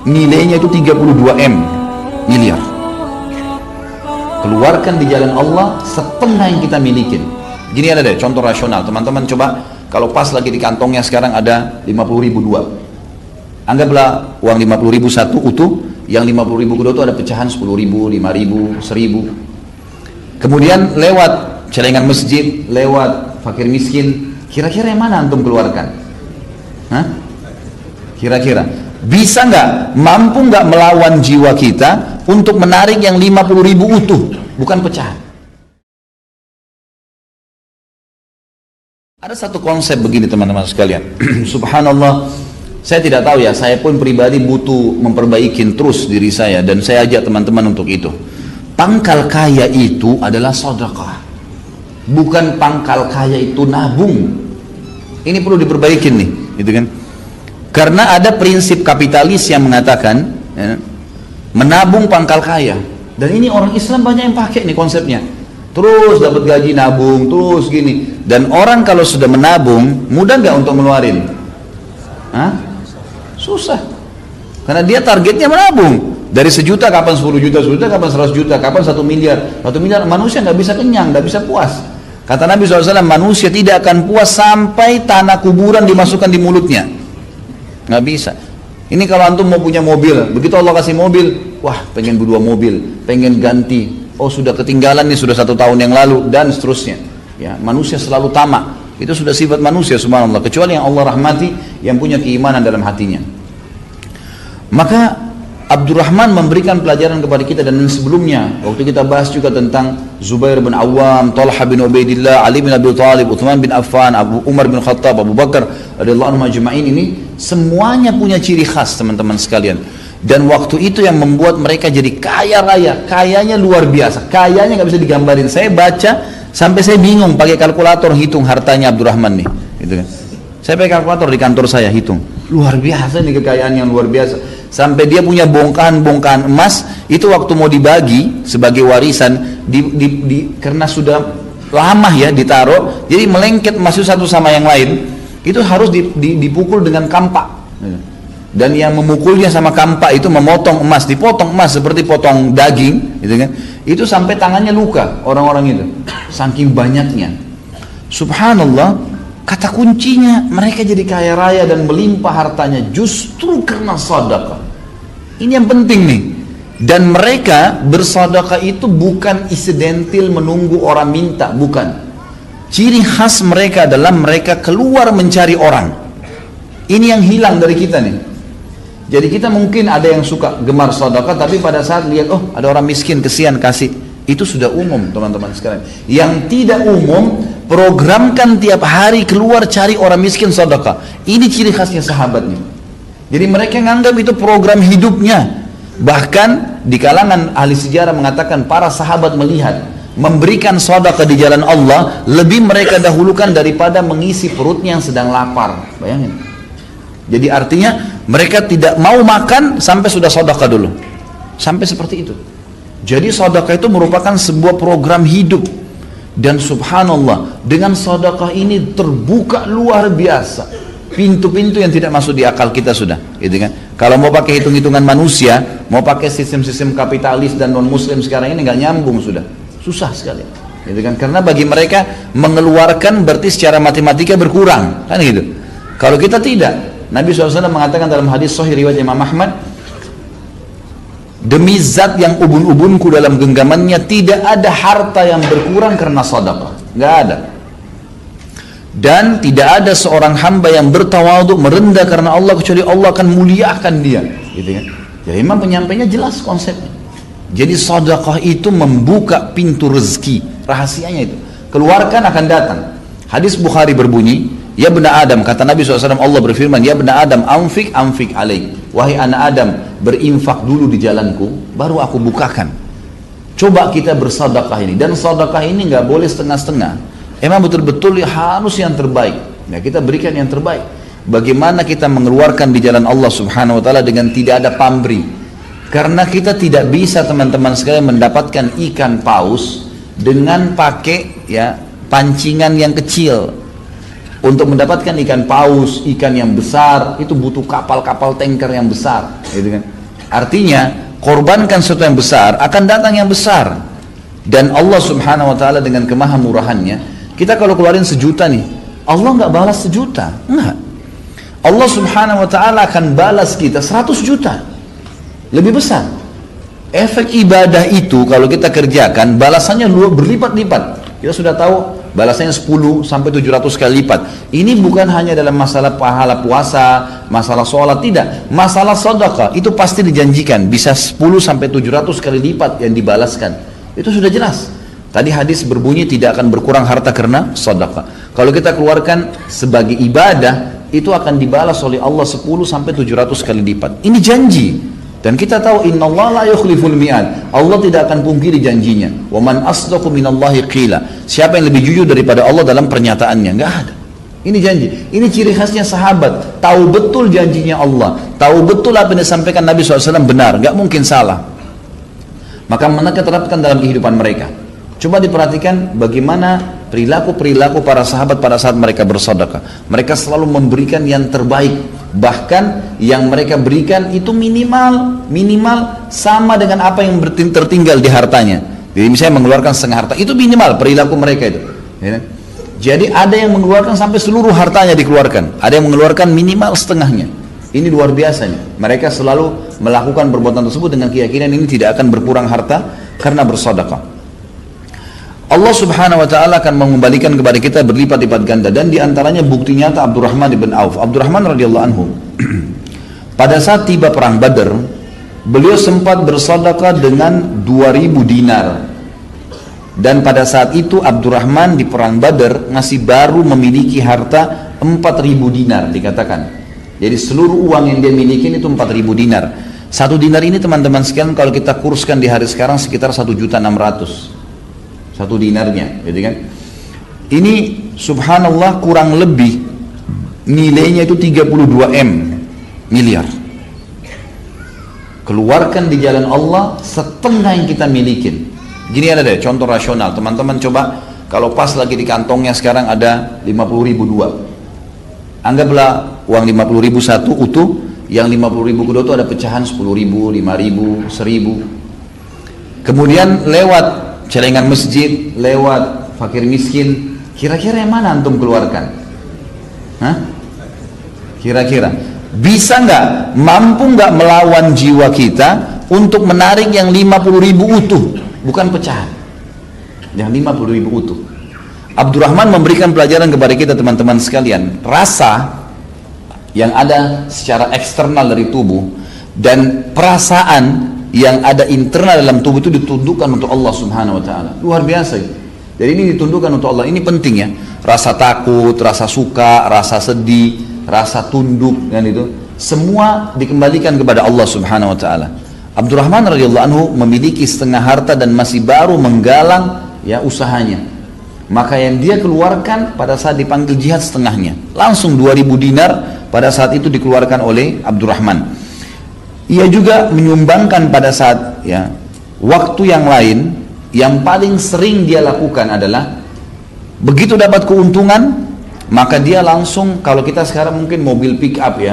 nilainya itu 32 miliar. Keluarkan di jalan Allah setengah yang kita milikin. Gini ada deh contoh rasional, teman-teman coba kalau pas lagi di kantongnya sekarang ada 50.000 dua. Anggaplah uang 50.000 satu utuh, yang 50.000 kedua itu ada pecahan 10.000, 5.000, 1.000. Kemudian lewat celengan masjid, lewat fakir miskin, kira-kira yang mana antum keluarkan? Hah? Kira-kira bisa nggak, mampu nggak melawan jiwa kita untuk menarik yang 50.000 utuh, bukan pecahan? Ada satu konsep begini teman-teman sekalian. Subhanallah, saya tidak tahu ya, saya pun pribadi butuh memperbaiki terus diri saya, dan saya ajak teman-teman untuk itu. Pangkal kaya itu adalah sedekah, bukan pangkal kaya itu nabung. Ini perlu diperbaiki nih, gitu kan? Karena ada prinsip kapitalis yang mengatakan ya, menabung pangkal kaya, dan ini orang Islam banyak yang pakai nih konsepnya. Terus dapat gaji nabung, terus gini. Dan orang kalau sudah menabung, mudah nggak untuk ngeluarin? Hah? Susah. Karena dia targetnya menabung. Dari 1 juta kapan 10 juta, 10 juta kapan 100 juta, kapan 1 miliar. 1 miliar manusia nggak bisa kenyang, nggak bisa puas. Kata Nabi SAW, manusia tidak akan puas sampai tanah kuburan dimasukkan di mulutnya. Nggak bisa. Ini kalau antum mau punya mobil, begitu Allah kasih mobil, wah pengen 2 mobil, pengen ganti. Oh sudah ketinggalan nih, sudah 1 tahun yang lalu, dan seterusnya. Ya, manusia selalu tamak. Itu sudah sifat manusia, subhanallah. Kecuali yang Allah rahmati, yang punya keimanan dalam hatinya. Maka Abdurrahman memberikan pelajaran kepada kita, dan sebelumnya waktu kita bahas juga tentang Zubair bin Awam, Talha bin Ubaidillah, Ali bin Abi Thalib, Uthman bin Affan, Umar bin Khattab, Abu Bakar radhiyallahu anhum ajma'in, ini semuanya punya ciri khas teman-teman sekalian. Dan waktu itu yang membuat mereka jadi kaya raya, kayanya luar biasa, kayanya nggak bisa digambarin. Saya baca sampai saya bingung pakai kalkulator hitung hartanya Abdurrahman nih, gitu kan. Saya pakai kalkulator di kantor saya hitung, luar biasa nih kekayaan yang luar biasa. Sampai dia punya bongkahan-bongkahan emas, itu waktu mau dibagi sebagai warisan, karena sudah lama ya ditaruh, jadi melengket emas itu satu sama yang lain, itu harus dipukul dengan kampak. Dan yang memukulnya sama kampak itu memotong emas, dipotong emas seperti potong daging, gitu kan? Itu sampai tangannya luka orang-orang itu, saking banyaknya. Subhanallah, kata kuncinya mereka jadi kaya raya dan melimpah hartanya justru karena sedekah. Ini yang penting nih. Dan mereka bersedekah itu bukan insidental menunggu orang minta, bukan. Ciri khas mereka adalah mereka keluar mencari orang. Ini yang hilang dari kita nih. Jadi kita mungkin ada yang suka gemar sedekah, tapi pada saat lihat, oh ada orang miskin, kesian, kasih. Itu sudah umum teman-teman sekalian. Yang tidak umum, programkan tiap hari keluar cari orang miskin sedekah. Ini ciri khasnya sahabatnya. Jadi mereka menganggap itu program hidupnya. Bahkan di kalangan ahli sejarah mengatakan para sahabat melihat memberikan sedekah di jalan Allah lebih mereka dahulukan daripada mengisi perutnya yang sedang lapar. Bayangin. Jadi artinya mereka tidak mau makan sampai sudah sedekah dulu. Sampai seperti itu. Jadi sedekah itu merupakan sebuah program hidup. Dan subhanallah, dengan sedekah ini terbuka luar biasa pintu-pintu yang tidak masuk di akal kita sudah, gitu kan? Kalau mau pakai hitung-hitungan manusia, mau pakai sistem-sistem kapitalis dan non muslim sekarang ini nggak nyambung sudah. Susah sekali. Gitu kan? Karena bagi mereka mengeluarkan berarti secara matematika berkurang, kan gitu. Kalau kita tidak. Nabi SAW mengatakan dalam hadis sahih riwayat Imam Ahmad, demi zat yang ubun-ubunku dalam genggamannya, tidak ada harta yang berkurang karena sedekah, nggak ada. Dan tidak ada seorang hamba yang bertawadhu, merendah karena Allah, kecuali Allah akan muliakan dia, gitu kan. Jadi memang penyampainya jelas konsepnya. Jadi sedekah itu membuka pintu rezeki, rahasianya itu. Keluarkan akan datang. Hadis Bukhari berbunyi, ya bena Adam, kata Nabi SAW, Allah berfirman, ya bena Adam, anfik alaik. Wahai anak Adam, berinfak dulu di jalanku, baru aku bukakan. Coba kita bersedekah ini, dan sedekah ini nggak boleh setengah-setengah. Emang betul-betul harus yang terbaik. Ya, kita berikan yang terbaik. Bagaimana kita mengeluarkan di jalan Allah Subhanahu Wa Taala dengan tidak ada pamrih? Karena kita tidak bisa teman-teman sekalian mendapatkan ikan paus dengan pakai ya pancingan yang kecil. Untuk mendapatkan ikan paus, ikan yang besar, itu butuh kapal-kapal tanker yang besar, gitu kan. Artinya, korbankan sesuatu yang besar, akan datang yang besar. Dan Allah subhanahu wa ta'ala dengan kemahamurahannya, kita kalau keluarin 1 juta nih, Allah nggak balas 1 juta, enggak. Allah subhanahu wa ta'ala akan balas kita 100 juta, lebih besar. Efek ibadah itu kalau kita kerjakan, balasannya berlipat-lipat. Kita sudah tahu balasannya 10 sampai 700 kali lipat. Ini bukan hanya dalam masalah pahala puasa, masalah sholat, tidak. Masalah sedekah itu pasti dijanjikan bisa 10 sampai 700 kali lipat yang dibalaskan. Itu sudah jelas. Tadi hadis berbunyi tidak akan berkurang harta karena sedekah. Kalau kita keluarkan sebagai ibadah, itu akan dibalas oleh Allah 10 sampai 700 kali lipat. Ini janji. Dan kita tahu innallaha la yukhliful mi'ad. Allah tidak akan pungkiri janjinya. Wa man asdaqu minallahi qila. Siapa yang lebih jujur daripada Allah dalam pernyataannya? Enggak ada. Ini janji. Ini ciri khasnya sahabat. Tahu betul janjinya Allah. Tahu betul apa yang disampaikan Nabi SAW benar. Enggak mungkin salah. Maka mereka terapkan dalam kehidupan mereka. Coba diperhatikan bagaimana perilaku-perilaku para sahabat pada saat mereka bersedekah. Mereka selalu memberikan yang terbaik. Bahkan yang mereka berikan itu minimal sama dengan apa yang tertinggal di hartanya. Jadi misalnya mengeluarkan setengah harta, itu minimal perilaku mereka itu. Ya. Jadi ada yang mengeluarkan sampai seluruh hartanya dikeluarkan. Ada yang mengeluarkan minimal setengahnya. Ini luar biasanya. Mereka selalu melakukan perbuatan tersebut dengan keyakinan ini tidak akan berkurang harta karena bersedekah. Allah subhanahu wa ta'ala akan mengembalikan kepada kita berlipat-lipat ganda. Dan diantaranya bukti nyata Abdurrahman ibn Auf. Abdurrahman radhiyallahu anhu pada saat tiba perang Badar, beliau sempat bersedekah dengan 2000 dinar. Dan pada saat itu Abdurrahman di perang Badar masih baru memiliki harta 4000 dinar dikatakan. Jadi seluruh uang yang dia miliki itu 4000 dinar. 1 dinar ini teman-teman sekalian kalau kita kurskan di hari sekarang sekitar 1.600.000. 1 dinarnya, gitu kan? Ini subhanallah kurang lebih nilainya itu 32 miliar. Keluarkan di jalan Allah setengah yang kita milikin. Gini ada deh contoh rasional, teman-teman coba kalau pas lagi di kantongnya sekarang ada 50.000 dua. Anggaplah uang 50.000 satu utuh, yang 50.000 kedua itu ada pecahan 10.000, 5.000, 1.000. Kemudian lewat celengan masjid, lewat fakir miskin, kira-kira yang mana antum keluarkan? Hah? Kira-kira bisa nggak, mampu nggak melawan jiwa kita untuk menarik yang 50.000 utuh, bukan pecahan, yang 50.000 utuh. Abdurrahman memberikan pelajaran kepada kita teman-teman sekalian, rasa yang ada secara eksternal dari tubuh dan perasaan yang ada internal dalam tubuh itu ditundukkan untuk Allah subhanahu wa ta'ala. Luar biasa. Jadi ini ditundukkan untuk Allah. Ini penting ya. Rasa takut, rasa suka, rasa sedih, rasa tunduk, kan itu. Semua dikembalikan kepada Allah subhanahu wa ta'ala. Abdurrahman radhiyallahu anhu memiliki setengah harta dan masih baru menggalang ya usahanya. Maka yang dia keluarkan pada saat dipanggil jihad setengahnya. Langsung 2000 dinar pada saat itu dikeluarkan oleh Abdurrahman. Ia juga menyumbangkan pada saat ya waktu yang lain, yang paling sering dia lakukan adalah begitu dapat keuntungan maka dia langsung, kalau kita sekarang mungkin mobil pick up ya,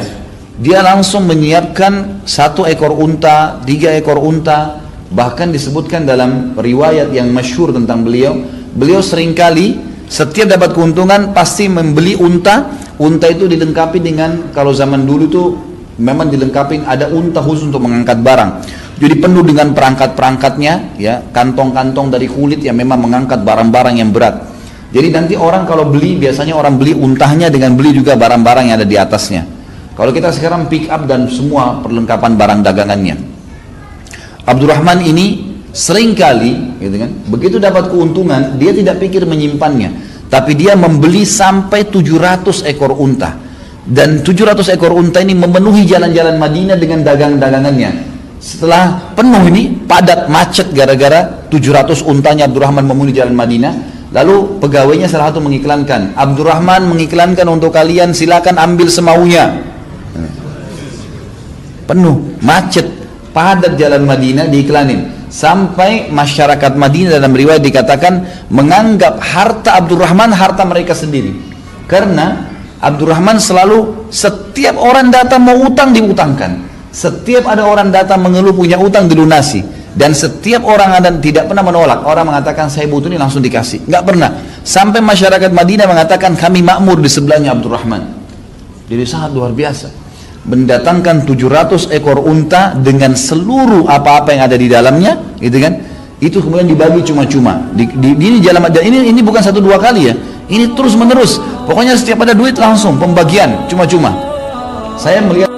dia langsung menyiapkan 1 ekor unta, 3 ekor unta. Bahkan disebutkan dalam riwayat yang masyhur tentang beliau seringkali setiap dapat keuntungan pasti membeli unta itu dilengkapi dengan, kalau zaman dulu tuh memang dilengkapi ada unta khusus untuk mengangkat barang. Jadi penuh dengan perangkat-perangkatnya ya, kantong-kantong dari kulit yang memang mengangkat barang-barang yang berat. Jadi nanti orang kalau beli, biasanya orang beli untahnya dengan beli juga barang-barang yang ada di atasnya. Kalau kita sekarang pick up dan semua perlengkapan barang dagangannya. Abdurrahman ini seringkali gitu kan, begitu dapat keuntungan dia tidak pikir menyimpannya, tapi dia membeli sampai 700 ekor unta. Dan 700 ekor unta ini memenuhi jalan-jalan Madinah dengan dagang-dagangannya. Setelah penuh ini, padat, macet gara-gara 700 untanya Abdurrahman memenuhi jalan Madinah. Lalu pegawainya salah satu mengiklankan, Abdurrahman mengiklankan untuk kalian, silakan ambil semaunya. Penuh, macet, padat jalan Madinah diiklanin. Sampai masyarakat Madinah dalam riwayat dikatakan menganggap harta Abdurrahman harta mereka sendiri. Karena Abdurrahman selalu, setiap orang datang mau utang diutangkan, setiap ada orang datang mengeluh punya utang dilunasi, dan setiap orang ada tidak pernah menolak. Orang mengatakan saya butuh ini langsung dikasih, nggak pernah. Sampai masyarakat Madinah mengatakan kami makmur di sebelahnya Abdurrahman. Jadi sangat luar biasa. Mendatangkan 700 ekor unta dengan seluruh apa-apa yang ada di dalamnya, gitu kan? Itu kemudian dibagi cuma-cuma. Ini jalan, ini bukan 1-2 kali ya. Ini terus menerus. Pokoknya setiap ada duit langsung pembagian cuma-cuma. Saya melihat